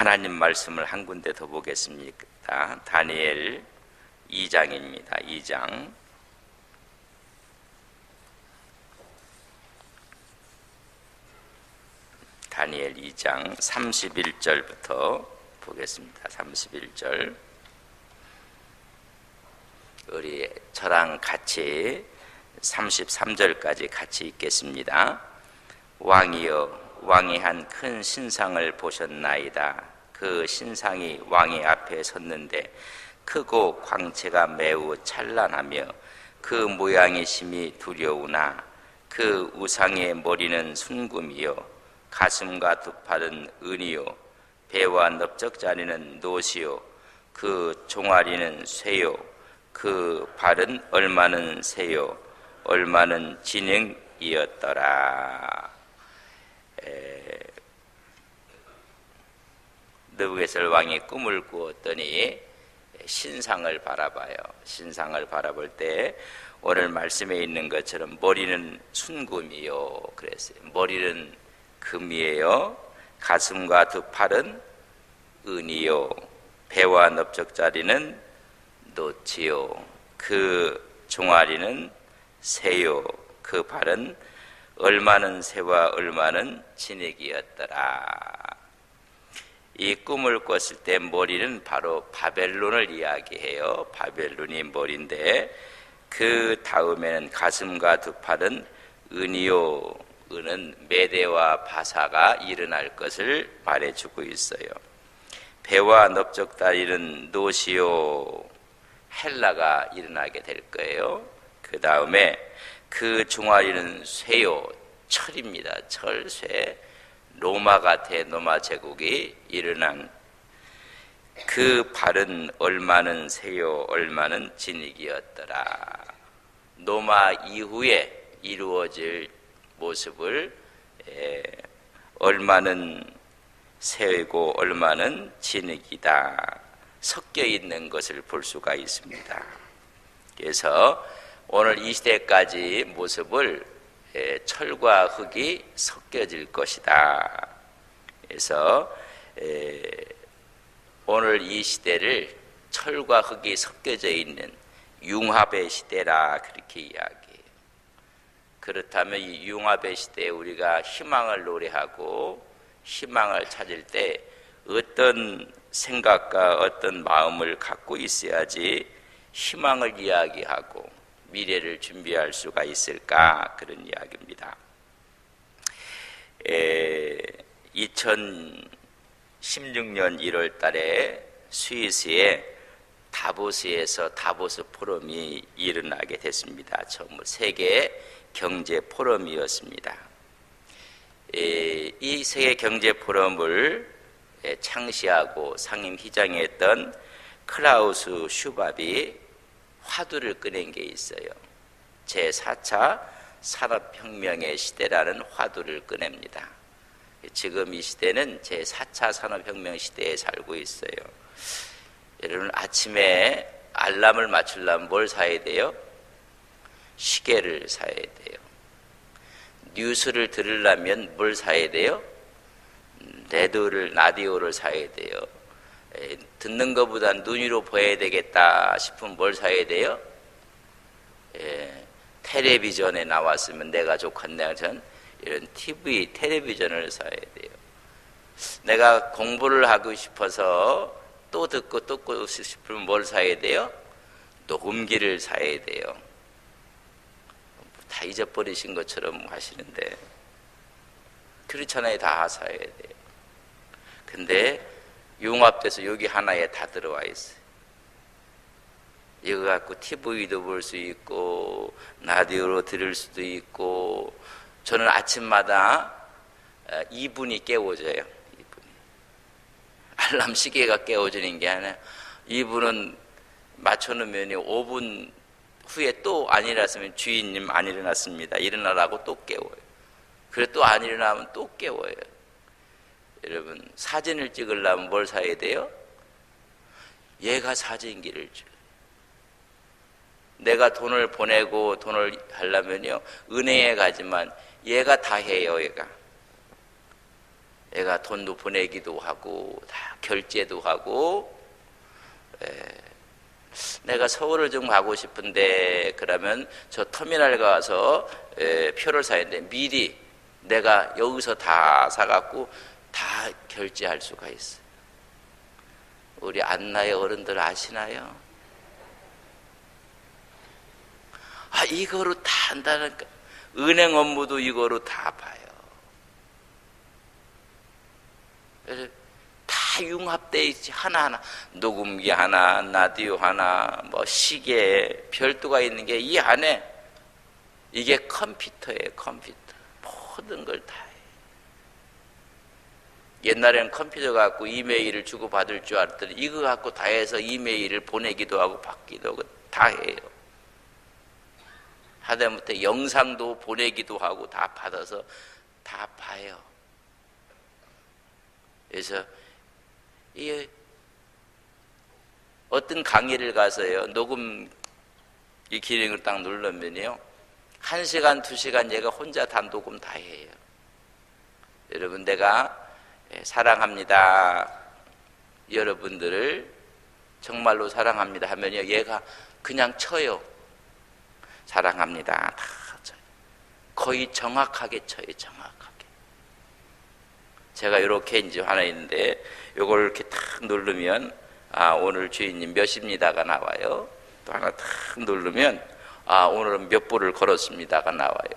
하나님 말씀을 한 군데 더 보겠습니다. 다니엘 2장입니다. 2장. 다니엘 2장 31절부터 보겠습니다. 31절. 우리 저랑 같이 33절까지 같이 읽겠습니다. 왕이여, 왕이 한 큰 신상을 보셨나이다. 그 신상이 왕의 앞에 섰는데 크고 광채가 매우 찬란하며 그 모양이 심히 두려우나 그 우상의 머리는 순금이요 가슴과 두 팔은 은이요 배와 넓적자리는 노시요 그 종아리는 쇠요 그 발은 얼마는 새요 얼마는 진흙이었더라. 느부갓네살 왕이 꿈을 꾸었더니 신상을 바라봐요. 신상을 바라볼 때 오늘 말씀에 있는 것처럼 머리는 순금이요 그랬어요. 머리는 금이에요. 가슴과 두 팔은 은이요 배와 넓적자리는 노치요 그 종아리는 새요 그 발은 얼마는 새와 얼마는 진흙이었더라. 이 꿈을 꿨을 때 머리는 바로 바벨론을 이야기해요. 바벨론이 머리인데 그 다음에는 가슴과 두 팔은 은이요. 은은 메대와 바사가 일어날 것을 말해주고 있어요. 배와 넓적다리는 노시요. 헬라가 일어나게 될 거예요. 그 다음에 그 종아리는 쇠요. 철입니다. 철, 쇠. 로마가 대로마 제국이 일어난 그 발은 얼마는 새요 얼마는 진흙이었더라. 로마 이후에 이루어질 모습을 얼마는 새고 얼마는 진흙이다 섞여 있는 것을 볼 수가 있습니다. 그래서 오늘 이 시대까지 모습을 철과 흙이 섞여질 것이다. 그래서 오늘 이 시대를 철과 흙이 섞여져 있는 융합의 시대라 그렇게 이야기해요. 그렇다면 이 융합의 시대에 우리가 희망을 노래하고 희망을 찾을 때 어떤 생각과 어떤 마음을 갖고 있어야지 희망을 이야기하고 미래를 준비할 수가 있을까 그런 이야기입니다. 2016년 1월 달에 스위스의 다보스에서 다보스 포럼이 일어나게 됐습니다. 처음으로 세계 경제 포럼이었습니다. 이 세계 경제 포럼을 창시하고 상임휘장에 했던 클라우스 슈밥이 화두를 꺼낸 게 있어요. 제4차 산업혁명의 시대라는 화두를 꺼냅니다. 지금 이 시대는 제4차 산업혁명 시대에 살고 있어요. 여러분 아침에 알람을 맞추려면 뭘 사야 돼요? 시계를 사야 돼요. 뉴스를 들으려면 뭘 사야 돼요? 라디오를 사야 돼요. 듣는 것보다 눈으로 봐야 되겠다 싶으면 뭘 사야 돼요? 텔레비전에 나왔으면 내가 좋겠네. 전 이런 TV, 텔레비전을 사야 돼요. 내가 공부를 하고 싶어서 또 듣고 또 듣고 싶으면 뭘 사야 돼요? 녹음기를 사야 돼요. 다 잊어버리신 것처럼 하시는데 그렇잖아요. 다 사야 돼요. 근데 융합돼서 여기 하나에 다 들어와 있어요. 이거 갖고 TV도 볼 수 있고 라디오로 들을 수도 있고 저는 아침마다 2분이 깨워져요. 2분이. 알람 시계가 깨워지는 게 아니라 2분은 맞춰놓으면 5분 후에 또 안 일어났으면 주인님 안 일어났습니다. 일어나라고 또 깨워요. 그래 또 안 일어나면 또 깨워요. 여러분 사진을 찍으려면 뭘 사야 돼요? 얘가 사진기를 줘. 내가 돈을 보내고 돈을 하려면요 은행에 가지만 얘가 다 해요. 얘가 애가 돈도 보내기도 하고 다 결제도 하고. 내가 서울을 좀 가고 싶은데 그러면 저 터미널 가서 표를 사야 돼. 미리 내가 여기서 다 사갖고 다 결제할 수가 있어요. 우리 안나의 어른들 아시나요? 이거로 다 한다니까. 은행 업무도 이거로 다 봐요. 그래서 다 융합되어 있지. 하나하나 녹음기 하나, 라디오 하나, 뭐 시계 별도가 있는 게 이 안에. 이게 컴퓨터예요. 컴퓨터. 모든 걸 다 해요. 옛날에는 컴퓨터 갖고 이메일을 주고받을 줄 알았더니 이거 갖고 다 해서 이메일을 보내기도 하고 받기도 하고 다 해요. 하다못해 영상도 보내기도 하고 다 받아서 다 봐요. 그래서 이 어떤 강의를 가서요, 녹음 이 기능을 딱 누르면요, 1시간, 2시간 얘가 혼자 다 녹음 다 해요. 여러분, 내가 사랑합니다. 여러분들을 정말로 사랑합니다 하면요, 얘가 그냥 쳐요. 사랑합니다. 다 쳐요. 거의 정확하게 쳐요. 정확하게. 제가 이렇게 이제 하나 있는데 요걸 이렇게 탁 누르면 오늘 주인님 몇입니다가 나와요. 또 하나 탁 누르면 오늘은 몇 불을 걸었습니다가 나와요.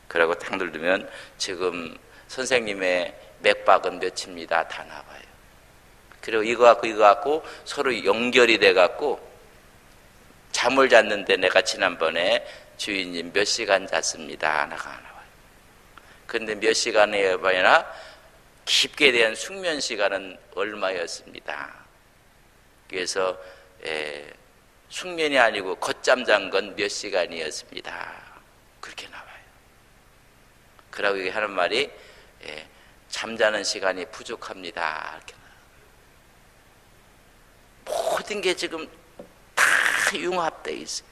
그리고 탁 누르면 지금 선생님의 맥박은 몇입니다 다 나와요. 그리고 이거 갖고 서로 연결이 돼 갖고 잠을 잤는데 내가 지난번에 주인님 몇 시간 잤습니다 하나가 나와요. 그런데 몇 시간에 봐야 깊게 대한 숙면 시간은 얼마였습니다. 그래서 숙면이 아니고 걷잠 잔 건 몇 시간이었습니다. 그렇게 나와요. 그러고 이게 하는 말이 잠자는 시간이 부족합니다. 이렇게 나와요. 모든 게 지금 다 융합되어 있어요.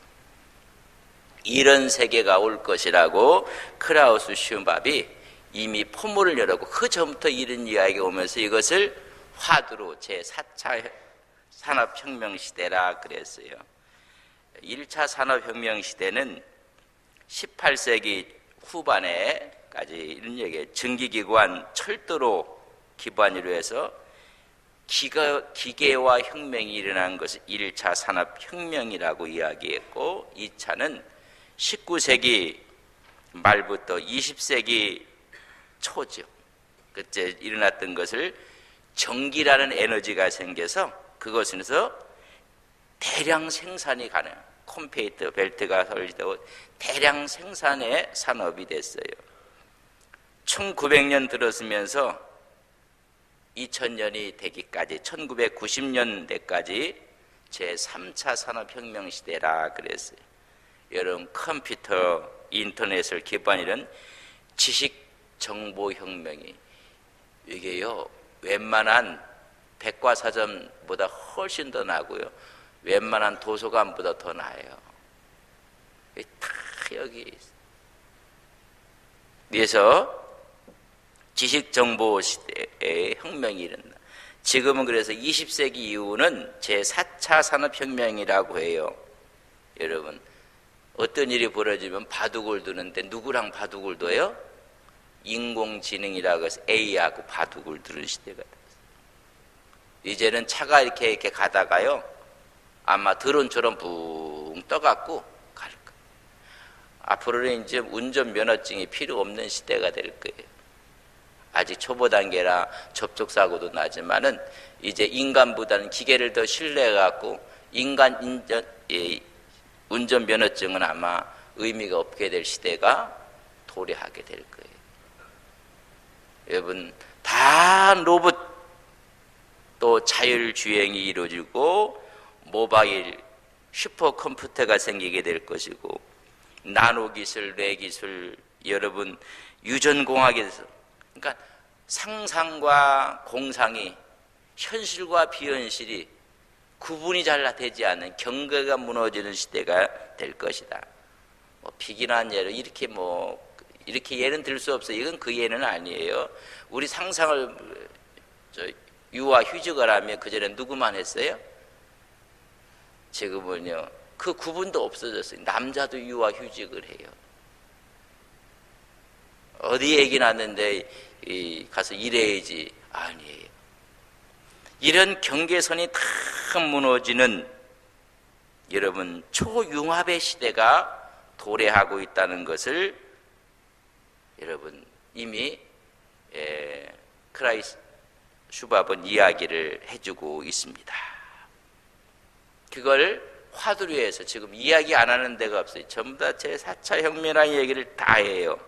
이런 세계가 올 것이라고 크라우스 슈밥이 이미 포문을 열었고 그 전부터 이런 이야기가 오면서 이것을 화두로 제4차 산업혁명 시대라 그랬어요. 1차 산업혁명 시대는 18세기 후반에까지 이런 얘기예요. 전기기관, 철도로 기반으로 해서 기계화 혁명이 일어난 것을 1차 산업혁명이라고 이야기했고 2차는 19세기 말부터 20세기 초죠. 그때 일어났던 것을 전기라는 에너지가 생겨서 그것에서 대량 생산이 가능한 컴페이터 벨트가 설치되고 대량 생산의 산업이 됐어요. 1900년 들었으면서 2000년이 되기까지 1990년대까지 제3차 산업혁명 시대라 그랬어요. 여러분 컴퓨터, 인터넷을 기반으로 지식정보혁명이 이게요 웬만한 백과사전보다 훨씬 더 나고요. 웬만한 도서관보다 더 나아요. 다 여기 있어요. 그래서 지식정보 시대의 혁명이 일어나. 지금은 그래서 20세기 이후는 제4차 산업혁명이라고 해요. 여러분 어떤 일이 벌어지면 바둑을 두는데 누구랑 바둑을 둬요? 인공지능이라고 해서 A하고 바둑을 두는 시대가 됐어요. 이제는 차가 이렇게 가다가요 아마 드론처럼 붕 떠갖고 갈 거예요. 앞으로는 이제 운전면허증이 필요 없는 시대가 될 거예요. 아직 초보 단계라 접촉사고도 나지만은 이제 인간보다는 기계를 더 신뢰해갖고 운전면허증은 아마 의미가 없게 될 시대가 도래하게 될 거예요. 여러분 다 로봇 또 자율주행이 이루어지고 모바일 슈퍼컴퓨터가 생기게 될 것이고 나노기술, 뇌기술 여러분 유전공학에서 그러니까 상상과 공상이 현실과 비현실이 구분이 잘 되지 않는 경계가 무너지는 시대가 될 것이다. 비긴한 예로 이렇게 이렇게 예는 들 수 없어요. 이건 그 예는 아니에요. 우리 상상을 유아 휴직을 하면 그전에 누구만 했어요? 지금은요 그 구분도 없어졌어요. 남자도 유아 휴직을 해요. 어디 얘기 났는데 가서 일해야지. 아니에요. 이런 경계선이 다 무너지는 여러분 초융합의 시대가 도래하고 있다는 것을 여러분 이미 크라이스 슈밥은 이야기를 해주고 있습니다. 그걸 화두리에서 지금 이야기 안 하는 데가 없어요. 전부 다 제4차 혁명이라는 얘기를 다 해요.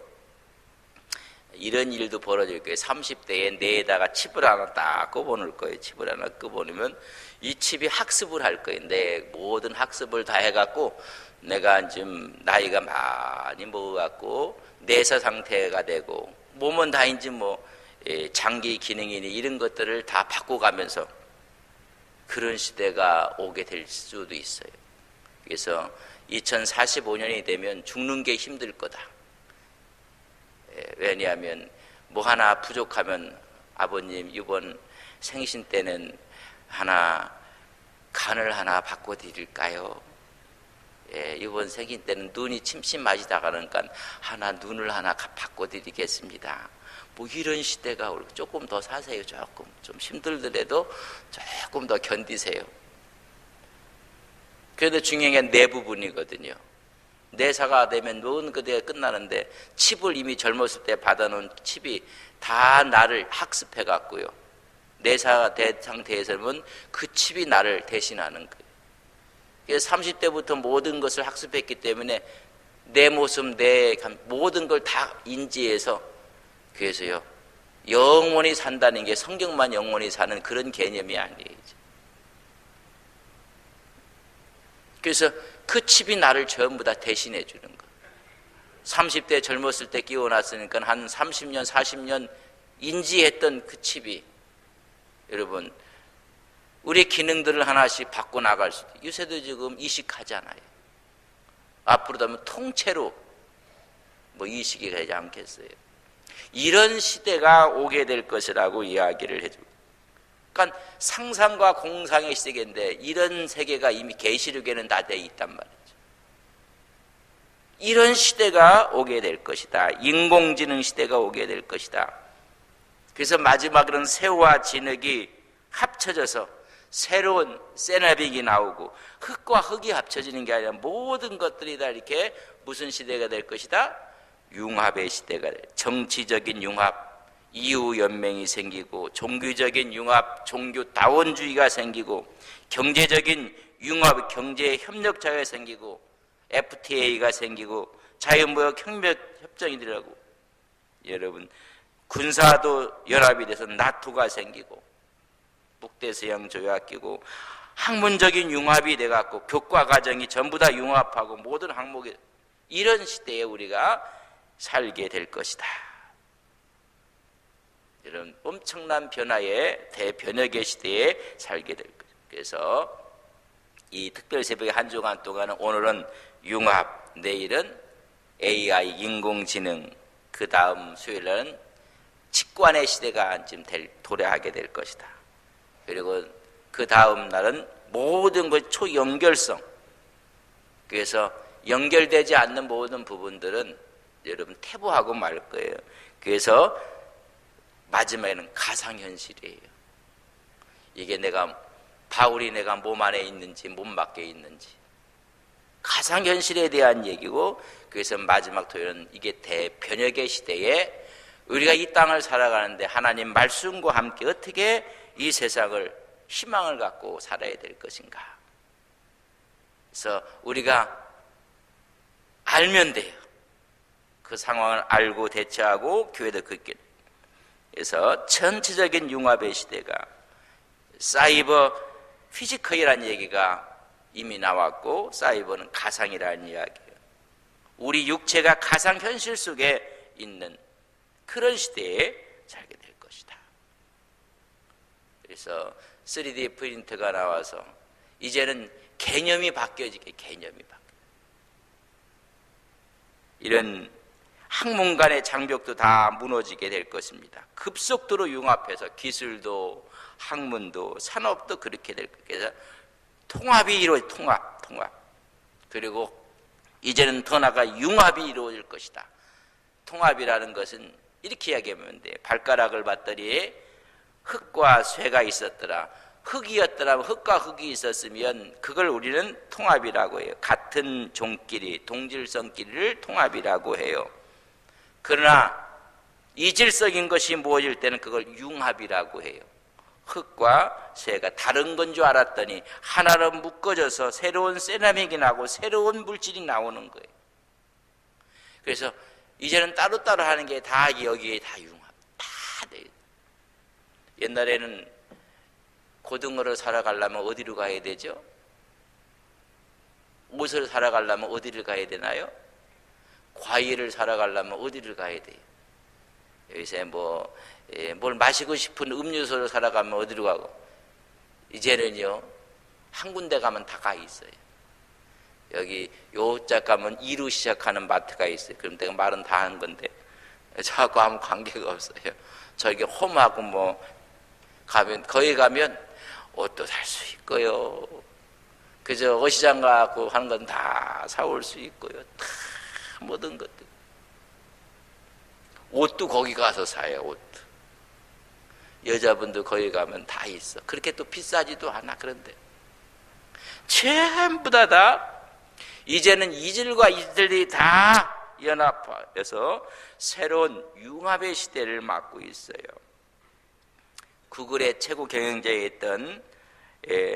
이런 일도 벌어질 거예요. 30대에 뇌에다가 칩을 하나 딱 꼽아놓을 거예요. 칩을 하나 꼽아놓으면 이 칩이 학습을 할 거예요. 내 모든 학습을 다 해갖고 내가 지금 나이가 많이 먹어갖고 뇌사 상태가 되고 몸은 다인지 뭐 장기 기능이니 이런 것들을 다 바꿔가면서 그런 시대가 오게 될 수도 있어요. 그래서 2045년이 되면 죽는 게 힘들 거다. 왜냐하면 뭐 하나 부족하면 아버님 이번 생신 때는 간을 하나 바꿔드릴까요? 이번 생신 때는 눈이 침침하시 다가니까 눈을 하나 바꿔드리겠습니다. 뭐 이런 시대가 오고 조금 더 사세요. 조금 좀 힘들더라도 조금 더 견디세요. 그래도 중요한 게 내 부분이거든요. 내사가 되면 모든 그대가 끝나는데 칩을 이미 젊었을 때 받아놓은 칩이 다 나를 학습해 갖고요. 내사가 된 상태에서는 그 칩이 나를 대신하는 거예요. 그래서 30대부터 모든 것을 학습했기 때문에 내 모습, 내 모든 걸 다 인지해서 그래서요 영원히 산다는 게 성경만 영원히 사는 그런 개념이 아니에요. 그래서 그 칩이 나를 전부 다 대신해 주는 거예요. 30대 젊었을 때 끼워놨으니까 한 30년, 40년 인지했던 그 칩이 여러분 우리 기능들을 하나씩 바꿔나갈 수도 있어요. 요새도 지금 이식하잖아요. 앞으로도 하면 통째로 뭐 이식이 되지 않겠어요. 이런 시대가 오게 될 것이라고 이야기를 해주고, 그러니까 상상과 공상의 세계인데 이런 세계가 이미 계시록에는 다 돼 있단 말이죠. 이런 시대가 오게 될 것이다. 인공지능 시대가 오게 될 것이다. 그래서 마지막으로는 새와 진흙이 합쳐져서 새로운 세나빅이 나오고 흙과 흙이 합쳐지는 게 아니라 모든 것들이 다 이렇게 무슨 시대가 될 것이다? 융합의 시대가 될, 정치적인 융합, 이웃연맹이 생기고 종교적인 융합, 종교다원주의가 생기고 경제적인 융합, 경제협력자가 생기고 FTA가 생기고 자유무역 협정이더라고. 여러분 군사도 연합이 돼서 나토가 생기고 북대서양 조약 끼고 학문적인 융합이 돼갖고 교과 과정이 전부 다 융합하고 모든 항목이 이런 시대에 우리가 살게 될 것이다. 이런 엄청난 변화의 대변혁의 시대에 살게 될 것이다. 그래서 이 특별 새벽의 한 주간 동안은 오늘은 융합, 내일은 AI, 인공지능, 그 다음 수요일은 직관의 시대가 지금 도래하게 될 것이다. 그리고 그 다음 날은 모든 것 초연결성. 그래서 연결되지 않는 모든 부분들은 여러분 퇴보하고 말 거예요. 그래서 마지막에는 가상현실이에요. 이게 바울이 내가 몸 안에 있는지 몸 밖에 있는지 가상현실에 대한 얘기고, 그래서 마지막 토요일은 이게 대변혁의 시대에 우리가 이 땅을 살아가는데 하나님 말씀과 함께 어떻게 이 세상을 희망을 갖고 살아야 될 것인가. 그래서 우리가 알면 돼요. 그 상황을 알고 대처하고 교회도 그렇게. 그래서 전체적인 융합의 시대가 사이버 피지컬이라는 얘기가 이미 나왔고 사이버는 가상이라는 이야기예요. 우리 육체가 가상현실 속에 있는 그런 시대에 살게 될 것이다. 그래서 3D 프린터가 나와서 이제는 개념이 바뀌어지게 개념이 바뀌어. 이런 학문 간의 장벽도 다 무너지게 될 것입니다. 급속도로 융합해서 기술도 학문도 산업도 그렇게 될 거예요. 그래서 통합이 이루어질 통합. 그리고 이제는 더 나아가 융합이 이루어질 것이다. 통합이라는 것은 이렇게 이야기하면 돼. 발가락을 봤더니 흙과 쇠가 있었더라. 흙이었더라면 흙과 흙이 있었으면 그걸 우리는 통합이라고 해요. 같은 종끼리, 동질성끼리를 통합이라고 해요. 그러나 이질적인 것이 모여질 때는 그걸 융합이라고 해요. 흙과 쇠가 다른 건 줄 알았더니 하나로 묶어져서 새로운 세라믹이 나고 새로운 물질이 나오는 거예요. 그래서 이제는 따로따로 하는 게 다 여기에 다 융합, 다 돼요. 옛날에는 고등어를 사러 가려면 어디로 가야 되죠? 옷을 사러 가려면 어디를 가야 되나요? 과일을 사러 가려면 어디를 가야 돼요? 요새 뭘 마시고 싶은 음료수를 사러 가면 어디로 가고, 이제는요 한 군데 가면 다 가 있어요. 여기 요짝 가면 이로 시작하는 마트가 있어요. 그럼 내가 말은 다 하는 건데 저하고 아무 관계가 없어요. 저기 홈하고 가면, 거기 가면 옷도 살 수 있고요, 그저 어시장 가고 하는 건 다 사올 수 있고요, 다 모든 것들. 옷도 거기 가서 사요. 옷도 여자분도 거기 가면 다 있어. 그렇게 또 비싸지도 않아. 그런데 전부 다 이제는 이질과 이질이 다 연합해서 새로운 융합의 시대를 맞고 있어요. 구글의 최고 경영자였던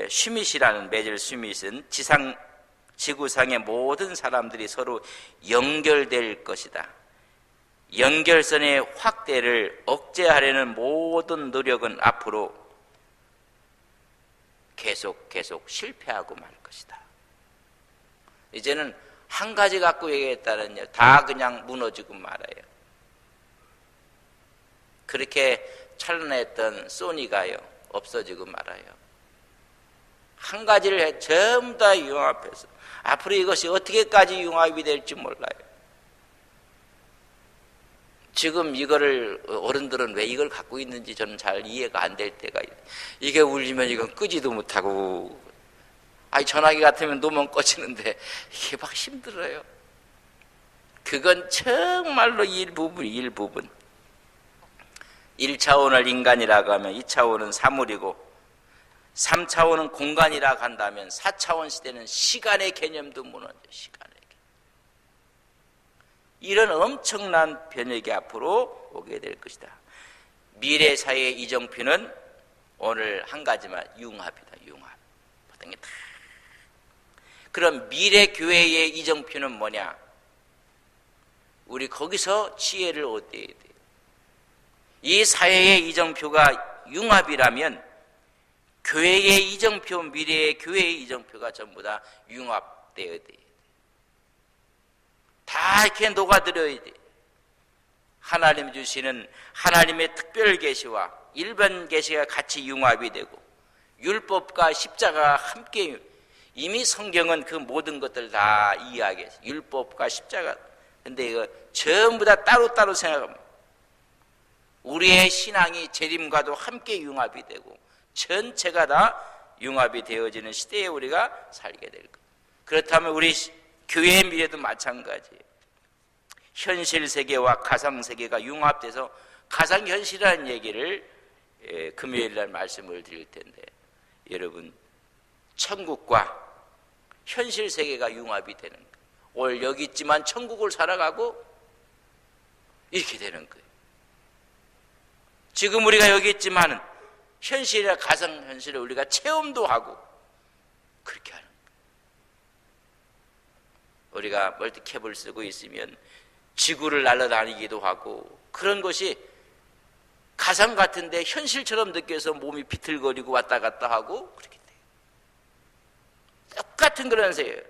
슈밋이라는 매질 슈밋은 지구상의 모든 사람들이 서로 연결될 것이다. 연결선의 확대를 억제하려는 모든 노력은 앞으로 계속 실패하고 말 것이다. 이제는 한 가지 갖고 얘기했다는요, 다 그냥 무너지고 말아요. 그렇게 찬란했던 소니가요, 없어지고 말아요. 한 가지를 전부 다 융합해서 앞으로 이것이 어떻게까지 융합이 될지 몰라요. 지금 이거를 어른들은 왜 이걸 갖고 있는지 저는 잘 이해가 안 될 때가 있어요. 이게 울리면 이건 끄지도 못하고, 전화기 같으면 놓으면 꺼지는데 이게 막 힘들어요. 그건 정말로 일부분. 1차원을 인간이라고 하면 2차원은 사물이고 3차원은 공간이라고 한다면 4차원 시대는 시간의 개념도 무너져요. 시간의 개념. 이런 엄청난 변혁이 앞으로 오게 될 것이다. 미래 사회의 이정표는 오늘 한 가지만, 융합이다. 융합. 모든 게 다. 그럼 미래 교회의 이정표는 뭐냐? 우리 거기서 지혜를 얻어야 돼요. 이 사회의 이정표가 융합이라면 교회의 이정표, 미래의 교회의 이정표가 전부 다 융합되어야 돼요. 다 이렇게 녹아들어야 돼요. 하나님 주시는 하나님의 특별 계시와 일반 계시가 같이 융합이 되고 율법과 십자가가 함께, 이미 성경은 그 모든 것들 다 이야기했어요. 율법과 십자가. 근데 이거 전부 다 따로따로 생각합니다. 우리의 신앙이 재림과도 함께 융합이 되고 전체가 다 융합이 되어지는 시대에 우리가 살게 될 것. 그렇다면 우리 교회의 미래도 마찬가지예요. 현실 세계와 가상 세계가 융합돼서 가상현실이라는 얘기를 금요일 날 말씀을 드릴 텐데, 여러분, 천국과 현실 세계가 융합이 되는 거예요. 오늘 여기 있지만 천국을 살아가고 이렇게 되는 거예요. 지금 우리가 여기 있지만 현실이나 가상현실을 우리가 체험도 하고 그렇게 하는 거예요. 우리가 멀티캡을 쓰고 있으면 지구를 날아다니기도 하고 그런 것이 가상 같은데 현실처럼 느껴서 몸이 비틀거리고 왔다 갔다 하고 그렇게 돼요. 똑같은 그런 세예요.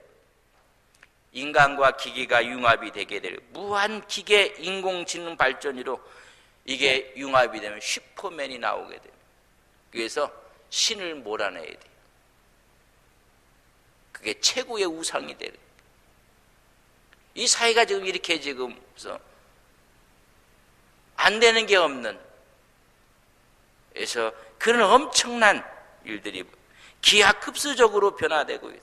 인간과 기계가 융합이 되게 될, 무한 기계 인공지능 발전으로 이게 융합이 되면 슈퍼맨이 나오게 돼요. 그래서 신을 몰아내야 돼요. 그게 최고의 우상이 돼요. 이 사회가 지금 이렇게 지금 안 되는 게 없는, 그래서 그런 엄청난 일들이 기하급수적으로 변화되고 있어요.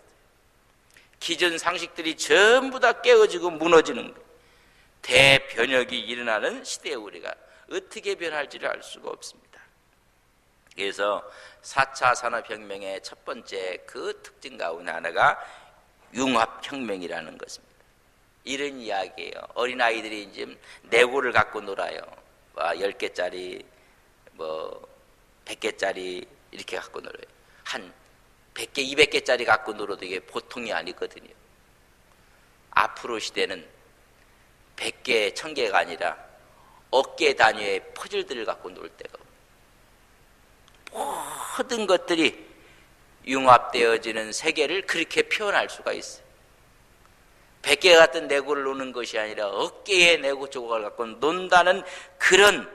기존 상식들이 전부 다 깨어지고 무너지는 거예요. 대변혁이 일어나는 시대에 우리가 어떻게 변할지를 알 수가 없습니다. 그래서 4차 산업혁명의 첫 번째 그 특징 가운데 하나가 융합혁명이라는 것입니다. 이런 이야기예요. 어린아이들이 이제 레고를 갖고 놀아요. 10개짜리, 100개짜리 이렇게 갖고 놀아요. 한 100개, 200개짜리 갖고 놀아도 이게 보통이 아니거든요. 앞으로 시대는 100개, 1000개가 아니라 억개 단위의 퍼즐들을 갖고 놀 때가 모든 것들이 융합되어지는 세계를 그렇게 표현할 수가 있어요. 100개 같은 레고를 노는 것이 아니라 억개의 레고 조각을 갖고 논다는 그런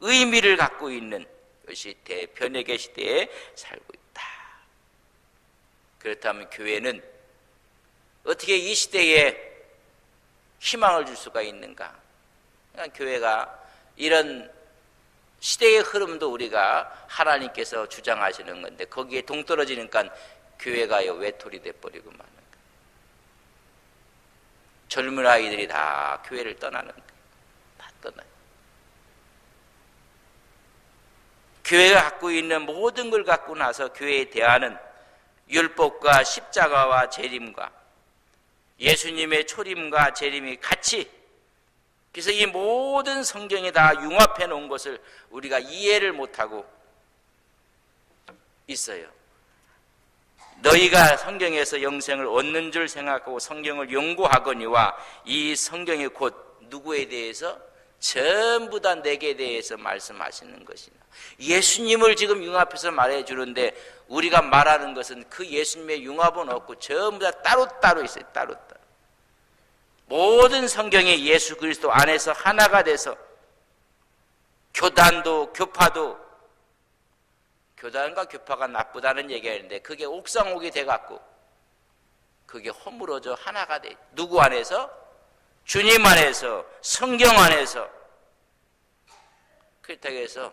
의미를 갖고 있는 것이 대변혁의 시대에 살고 있다. 그렇다면 교회는 어떻게 이 시대에 희망을 줄 수가 있는가? 그러니까 교회가 이런 시대의 흐름도 우리가 하나님께서 주장하시는 건데 거기에 동떨어지니까 교회가요 외톨이 돼버리고 마는 거예요. 젊은 아이들이 다 교회를 떠나는 거예요. 다 떠나요. 교회가 갖고 있는 모든 걸 갖고 나서 교회에 대하는 율법과 십자가와 재림과 예수님의 초림과 재림이 같이, 그래서 이 모든 성경에 다 융합해 놓은 것을 우리가 이해를 못하고 있어요. 너희가 성경에서 영생을 얻는 줄 생각하고 성경을 연구하거니와 이 성경이 곧 누구에 대해서? 전부 다 내게 대해서 말씀하시는 것이나 예수님을 지금 융합해서 말해 주는데 우리가 말하는 것은 그 예수님의 융합은 없고 전부 다 따로따로 있어요. 따로따로. 모든 성경이 예수 그리스도 안에서 하나가 돼서 교단도 교파도, 교단과 교파가 나쁘다는 얘기가 있는데 그게 옥상옥이 돼갖고 그게 허물어져 하나가 돼. 누구 안에서? 주님 안에서, 성경 안에서. 그렇다고 해서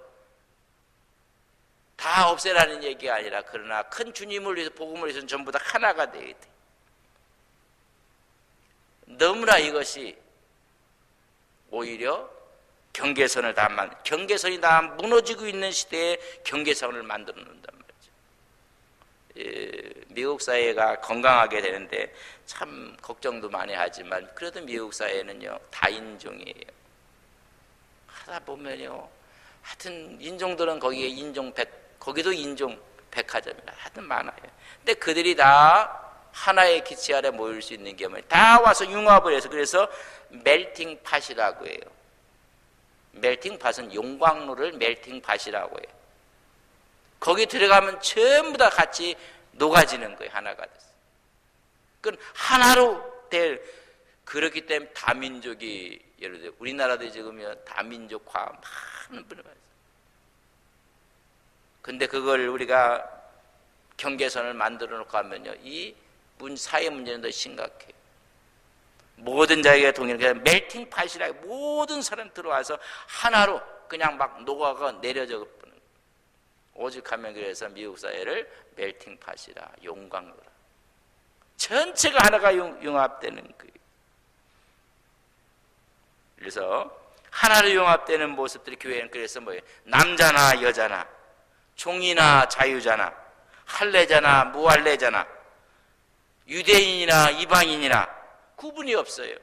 다 없애라는 얘기가 아니라 그러나 큰 주님을 위해서 복음을 위해서는 전부 다 하나가 돼야 돼. 너무나 이것이 오히려 경계선을 경계선이 다 무너지고 있는 시대에 경계선을 만들어 놓는단 말이죠. 미국 사회가 건강하게 되는데 참 걱정도 많이 하지만 그래도 미국 사회는요 다인종이에요. 하다 보면요 하여튼 인종들은 거기에 거기도 인종 백화점이라 하여튼 많아요. 근데 그들이 다 하나의 기치 아래 모일 수 있는 게 뭐예요? 다 와서 융합을 해서 그래서 멜팅 팟이라고 해요. 멜팅 팟은 용광로를 멜팅 팟이라고 해요. 거기 들어가면 전부 다 같이 녹아지는 거예요. 하나가 돼서. 그건 하나로 될, 그렇기 때문에 다민족이, 예를 들어 우리나라도 지금 다민족화 많은 분을 봤어요. 근데 그걸 우리가 경계선을 만들어 놓고 하면요 이 사회 문제는 더 심각해요. 모든 자기가 동일하게 멜팅 팟이라 모든 사람 들어와서 하나로 그냥 막 녹아가 내려져 버리는. 오직하면 그래서 미국 사회를 멜팅 팟이라, 용광로라. 전체가 하나가 융합되는 거예요. 그래서 하나로 융합되는 모습들이 교회는 그래서 뭐예요? 남자나 여자나 종이나 자유자나 할례자나 무할례자나 유대인이나 이방인이나 구분이 없어요.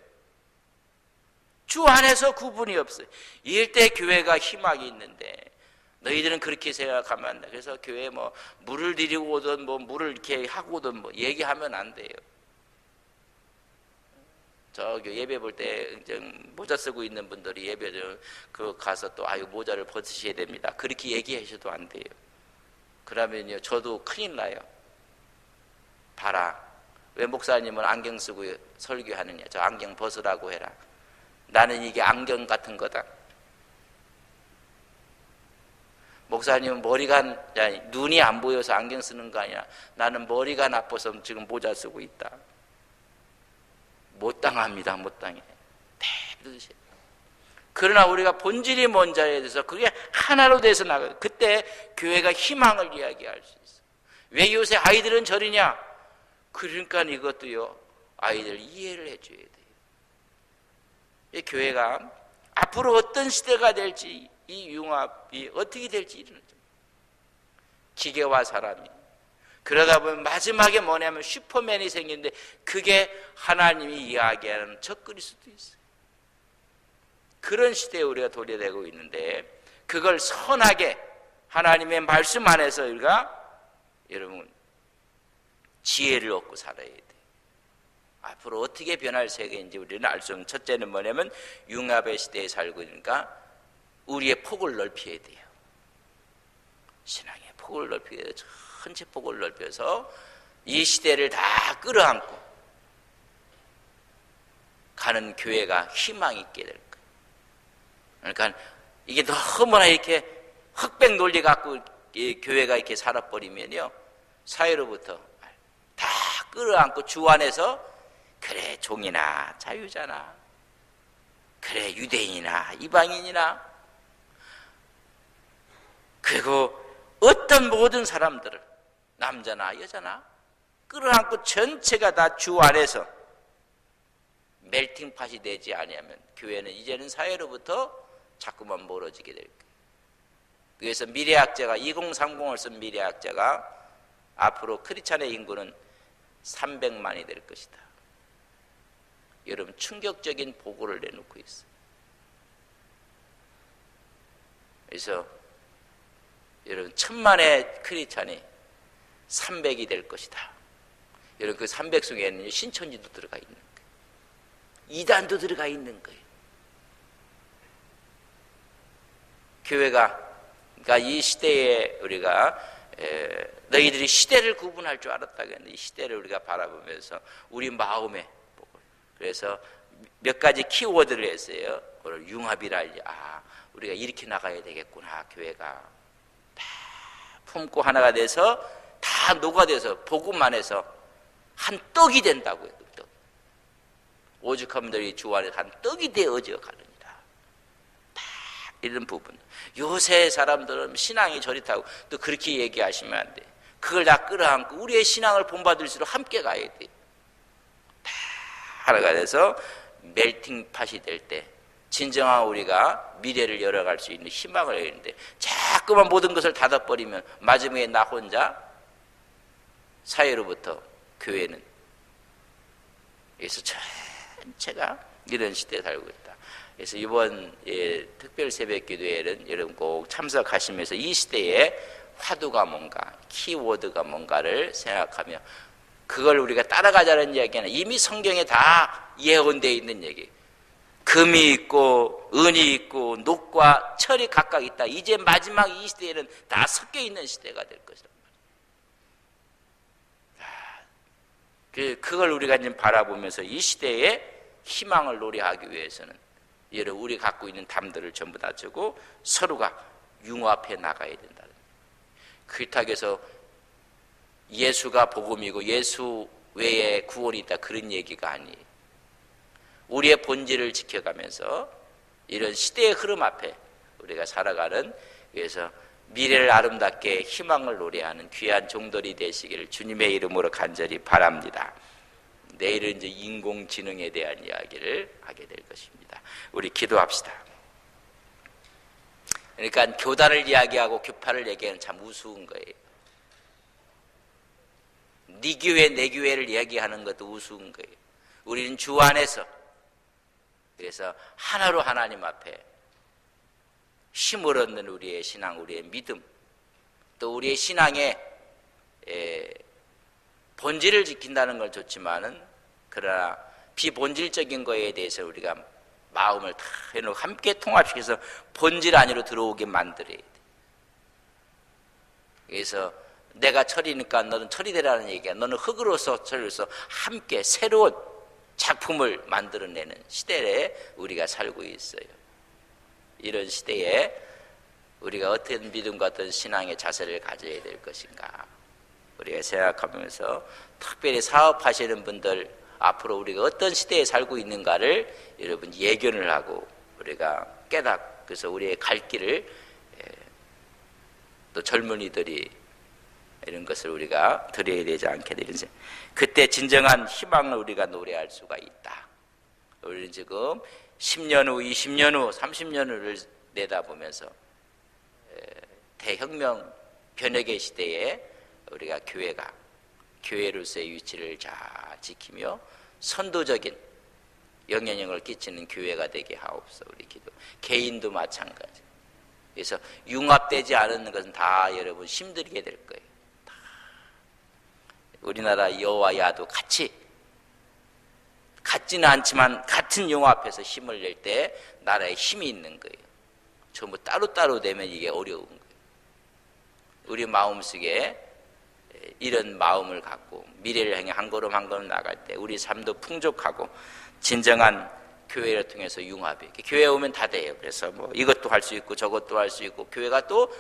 주 안에서 구분이 없어요. 이럴 때 교회가 희망이 있는데 너희들은 그렇게 생각하면 안 돼. 그래서 교회에 뭐 물을 드리고 오든 뭐 물을 이렇게 하고 오든 뭐 얘기하면 안 돼요. 저기 예배 볼 때 모자 쓰고 있는 분들이 예배를 그 가서 또 아유 모자를 벗으셔야 됩니다. 그렇게 얘기하셔도 안 돼요. 그러면요 저도 큰일 나요. 봐라. 왜 목사님은 안경 쓰고 설교하느냐? 저 안경 벗으라고 해라. 나는 이게 안경 같은 거다. 목사님은 눈이 안 보여서 안경 쓰는 거 아니야. 나는 머리가 나빠서 지금 모자 쓰고 있다. 못 당합니다. 못 당해. 그러나 우리가 본질이 뭔지에 대해서 그게 하나로 돼서 나가요. 그때 교회가 희망을 이야기할 수 있어요. 왜 요새 아이들은 저리냐? 그러니까 이것도요, 아이들 이해를 해줘야 돼요. 이 교회가 앞으로 어떤 시대가 될지, 이 융합이 어떻게 될지 이러는 점. 기계와 사람이. 그러다 보면 마지막에 뭐냐면 슈퍼맨이 생기는데 그게 하나님이 이야기하는 적그리스도 있어요. 그런 시대에 우리가 도래되고 있는데 그걸 선하게 하나님의 말씀 안에서 우리가 여러분 지혜를 얻고 살아야 돼요. 앞으로 어떻게 변할 세계인지 우리는 알 수 없는, 첫째는 뭐냐면 융합의 시대에 살고 있으니까 우리의 폭을 넓혀야 돼요. 신앙의 폭을 넓혀야 돼요. 전체 폭을 넓혀서 이 시대를 다 끌어안고 가는 교회가 희망 있게 될 거예요. 그러니까 이게 너무나 이렇게 흑백 논리 갖고 이 교회가 이렇게 살아버리면요, 사회로부터 다 끌어안고 주 안에서 그래 종이나 자유자나, 그래 유대인이나 이방인이나, 그리고 어떤 모든 사람들을 남자나 여자나 끌어안고 전체가 다 주 안에서 멜팅팟이 되지 아니하면 교회는 이제는 사회로부터 자꾸만 멀어지게 될 거예요. 그래서 미래학자가 2030을 쓴 미래학자가 앞으로 크리스찬의 인구는 300만이 될 것이다. 여러분 충격적인 보고를 내놓고 있어요. 그래서 여러분 1000만의 크리스찬이 300이 될 것이다. 여러분 그 300 속에는 신천지도 들어가 있는 거예요. 이단도 들어가 있는 거예요. 교회가 그러니까 이 시대에 우리가 너희들이 시대를 구분할 줄 알았다 그랬는데 이 시대를 우리가 바라보면서 우리 마음에, 그래서 몇 가지 키워드를 했어요. 오늘 융합이라, 우리가 이렇게 나가야 되겠구나. 교회가 다 품고 하나가 돼서 다 녹아돼서 복음 안에서 한 떡이 된다고요. 떡. 오죽하면들이 주 안에 한 떡이 되어져 가느니라. 다 이런 부분. 요새 사람들은 신앙이 저릿하고 또 그렇게 얘기하시면 안 돼. 그걸 다 끌어안고 우리의 신앙을 본받을수록 함께 가야 돼. 다 하나가 돼서 멜팅팟이 될 때 진정한 우리가 미래를 열어갈 수 있는 희망을 열는데 자꾸만 모든 것을 닫아버리면 마지막에 나 혼자 사회로부터 교회는, 그래서 전체가 이런 시대에 살고 있다. 그래서 이번 특별 새벽 기도회는 여러분 꼭 참석하시면서 이 시대의 화두가 뭔가, 키워드가 뭔가를 생각하며 그걸 우리가 따라가자는 이야기는 이미 성경에 다 예언되어 있는 얘기. 금이 있고 은이 있고 녹과 철이 각각 있다. 이제 마지막 이 시대에는 다 섞여 있는 시대가 될 것이다. 그걸 우리가 지금 바라보면서 이 시대에 희망을 노래하기 위해서는 여러분 우리 갖고 있는 담들을 전부 다 주고 서로가 융합해 나가야 된다. 그렇다고 해서 예수가 복음이고 예수 외에 구원이 있다 그런 얘기가 아니에요. 우리의 본질을 지켜가면서 이런 시대의 흐름 앞에 우리가 살아가는, 그래서 미래를 아름답게 희망을 노래하는 귀한 종들이 되시기를 주님의 이름으로 간절히 바랍니다. 내일은 이제 인공지능에 대한 이야기를 하게 될 것입니다. 우리 기도합시다. 그러니까 교단을 이야기하고 교파를 얘기하는 참 우스운 거예요. 네 교회 내 교회를 이야기하는 것도 우스운 거예요. 우리는 주 안에서, 그래서 하나로 하나님 앞에 힘을 얻는 우리의 신앙, 우리의 믿음, 또 우리의 신앙의 본질을 지킨다는 걸 좋지만은, 그러나 비본질적인 거에 대해서 우리가 마음을 다 해놓고 함께 통합시켜서 본질 안으로 들어오게 만들어야 돼. 그래서 내가 철이니까 너는 철이 되라는 얘기야. 너는 흙으로서 철로서 함께 새로운 작품을 만들어내는 시대에 우리가 살고 있어요. 이런 시대에 우리가 어떤 믿음과 어떤 신앙의 자세를 가져야 될 것인가 우리가 생각하면서, 특별히 사업하시는 분들 앞으로 우리가 어떤 시대에 살고 있는가를 여러분 예견을 하고 우리가 그래서 우리의 갈 길을 또 젊은이들이 이런 것을 우리가 드려야 되지 않게 되는지, 그때 진정한 희망을 우리가 노래할 수가 있다. 우리는 지금 10년 후, 20년 후, 30년 후를 내다보면서 대혁명 변혁의 시대에 우리가 교회로서의 위치를 잘 지키며 선도적인 영향력을 끼치는 교회가 되게 하옵소서. 우리 기도. 개인도 마찬가지. 그래서 융합되지 않은 것은 다 여러분 힘들게 될 거예요. 다. 우리나라 여와 야도 같지는 않지만 같은 융합해서 힘을 낼 때 나라에 힘이 있는 거예요. 전부 따로따로 되면 이게 어려운 거예요. 우리 마음속에 이런 마음을 갖고 미래를 향해 한 걸음 한 걸음 나갈 때 우리 삶도 풍족하고 진정한 교회를 통해서 융합이, 교회에 오면 다 돼요. 그래서 뭐 이것도 할 수 있고 저것도 할 수 있고, 교회가 또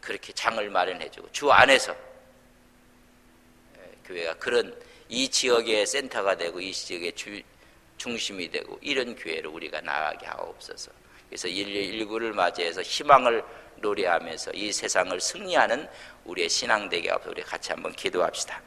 그렇게 장을 마련해주고 주 안에서 교회가 그런 이 지역의 센터가 되고 이 지역의 중심이 되고, 이런 교회를 우리가 나가게 하옵소서. 그래서 119를 맞이해서 희망을 노래하면서 이 세상을 승리하는 우리의 신앙 되게 하옵소서. 우리 같이 한번 기도합시다.